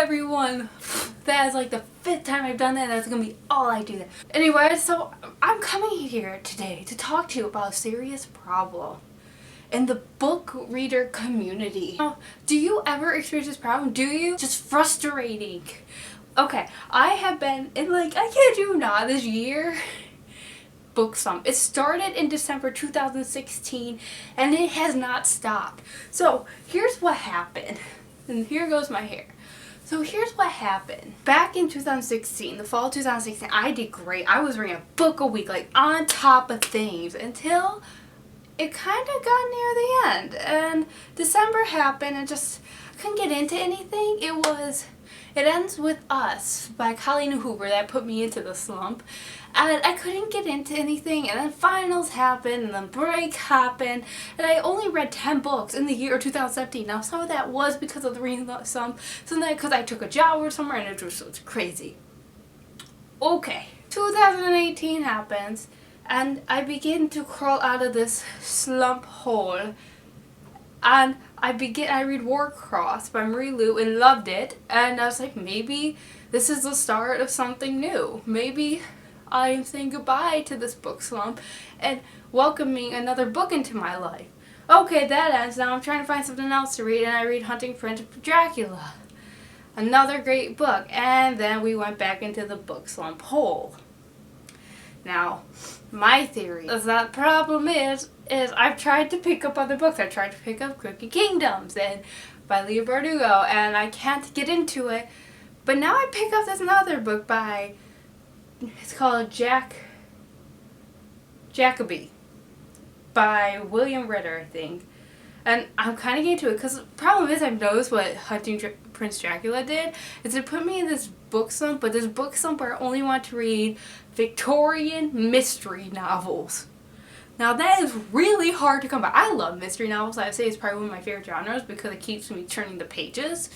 everyone. That is like the 5th time I've done that. That's gonna be all I do. Anyway, so I'm coming here today to talk to you about a serious problem in the book reader community. Do you ever experience this problem? Do you? Just frustrating. Okay, I have been in, like, I kid you not, this year, book slump. It started in December 2016 and it has not stopped. So here's what happened. And here goes my hair. So here's what happened. Back in 2016, the fall of 2016, I did great. I was reading a book a week, like on top of things, until it kind of got near the end. And December happened and just I couldn't get into anything. It Ends With Us by Colleen Hoover that put me into the slump. And I couldn't get into anything, and then finals happened, and then break happened, and I only read 10 books in the year 2017. Now some of that was because of the reading slump, some of that because I took a job or somewhere, and it was crazy. Okay, 2018 happens, and I begin to crawl out of this slump hole, and I read Warcross by Marie Lu and loved it, and I was like, maybe this is the start of something new. Maybe I am saying goodbye to this book slump and welcoming another book into my life. Okay, that ends. Now I'm trying to find something else to read, and I read Hunting Prince Dracula. Another great book. And then we went back into the book slump hole. Now, my theory is that the problem is I've tried to pick up other books. I've tried to pick up Crooked Kingdoms and by Leah Bardugo, and I can't get into it. But now I pick up this another book it's called Jacoby by William Ritter, I think. And I'm kind of getting to it because the problem is I've noticed what Hunting Prince Dracula did is it put me in this book slump, but this book slump where I only want to read Victorian mystery novels. Now that is really hard to come by. I love mystery novels. I'd say it's probably one of my favorite genres because it keeps me turning the pages.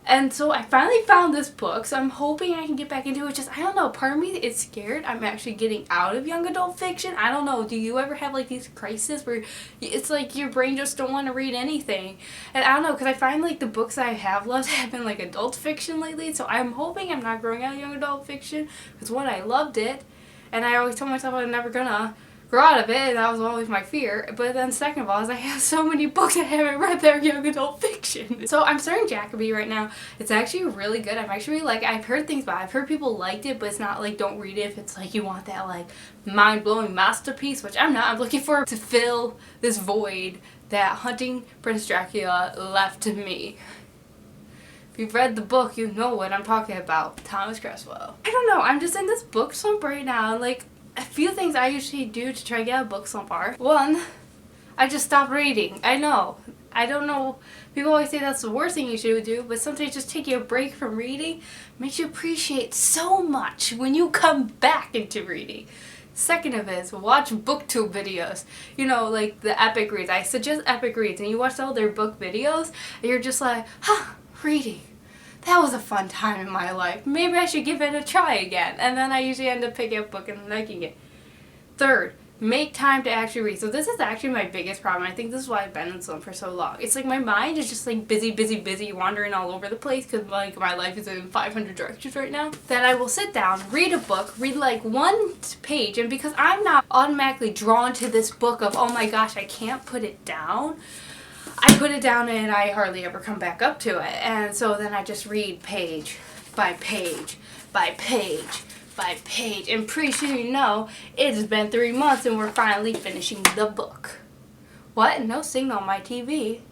And so I finally found this book, so I'm hoping I can get back into it. Just, I don't know, part of me is scared I'm actually getting out of young adult fiction. I don't know, do you ever have like these crises where it's like your brain just don't want to read anything? And I don't know, because I find like the books I have loved have been like adult fiction lately, so I'm hoping I'm not growing out of young adult fiction, because one, I loved it, and I always told myself I'm never gonna grow out of it, and that was always my fear. But then second of all is I have so many books I haven't read that are young adult fiction. So I'm starting Jacoby right now. It's actually really good. I've heard things about it. I've heard people liked it, but it's not like don't read it if it's like you want that like mind-blowing masterpiece, which I'm not. I'm looking for to fill this void that Hunting Prince Dracula left to me. If you've read the book, you know what I'm talking about. Thomas Cresswell. I don't know. I'm just in this book slump right now, and like a few things I usually do to try to get out of book slump are, one, I just stop reading. I know. I don't know. People always say that's the worst thing you should do, but sometimes just taking a break from reading makes you appreciate so much when you come back into reading. Second of it is watch booktube videos. You know, like the epic reads. I suggest epic reads, and you watch all their book videos, and you're just like, reading. That was a fun time in my life. Maybe I should give it a try again. And then I usually end up picking up a book and liking it. Third, make time to actually read. So this is actually my biggest problem. I think this is why I've been in slump for so long. It's like my mind is just like busy, wandering all over the place because like my life is in 500 directions right now. Then I will sit down, read a book, read like one page, and because I'm not automatically drawn to this book of, oh my gosh, I can't put it down, I put it down and I hardly ever come back up to it. And so then I just read page by page by page by page. And pretty soon you know, it's been 3 months and we're finally finishing the book. What? No signal on my TV.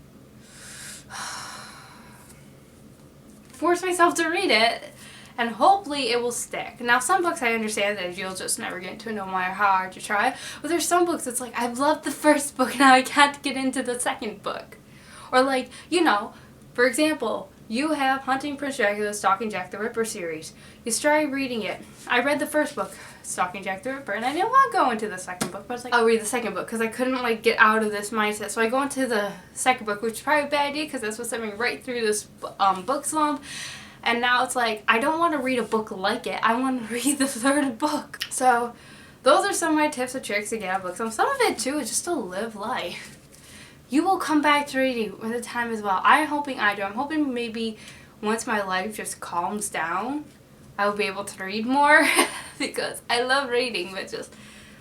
Force myself to read it. And hopefully it will stick. Now some books I understand that you'll just never get into no matter how hard you try. But there's some books it's like, I've loved the first book and now I can't get into the second book. Or like, you know, for example, you have Hunting Prince Dracula, Stalking Jack the Ripper series. You start reading it. I read the first book, Stalking Jack the Ripper, and I didn't want to go into the second book, but I was like, I'll read the second book because I couldn't like get out of this mindset. So I go into the second book, which is probably a bad idea because that's what sent me right through this book slump. And now it's like, I don't want to read a book like it. I want to read the third book. So those are some of my tips and tricks to get out of books. Some of it too is just to live life. You will come back to reading when the time is well. I'm hoping I do. I'm hoping maybe once my life just calms down, I will be able to read more because I love reading, but just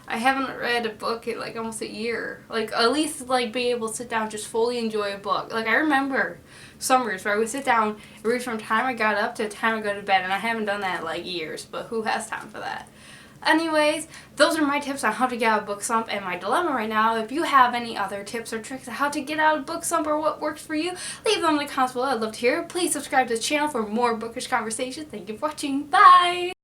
I haven't read a book in like almost a year. Like at least like be able to sit down, just fully enjoy a book. Like I remember summers where I would sit down and read from the time I got up to the time I go to bed, and I haven't done that in like years, but who has time for that? Anyways, those are my tips on how to get out of book slump and my dilemma right now. If you have any other tips or tricks on how to get out of book slump or what works for you, leave them in the comments below. I'd love to hear it. Please subscribe to the channel for more bookish conversations. Thank you for watching. Bye!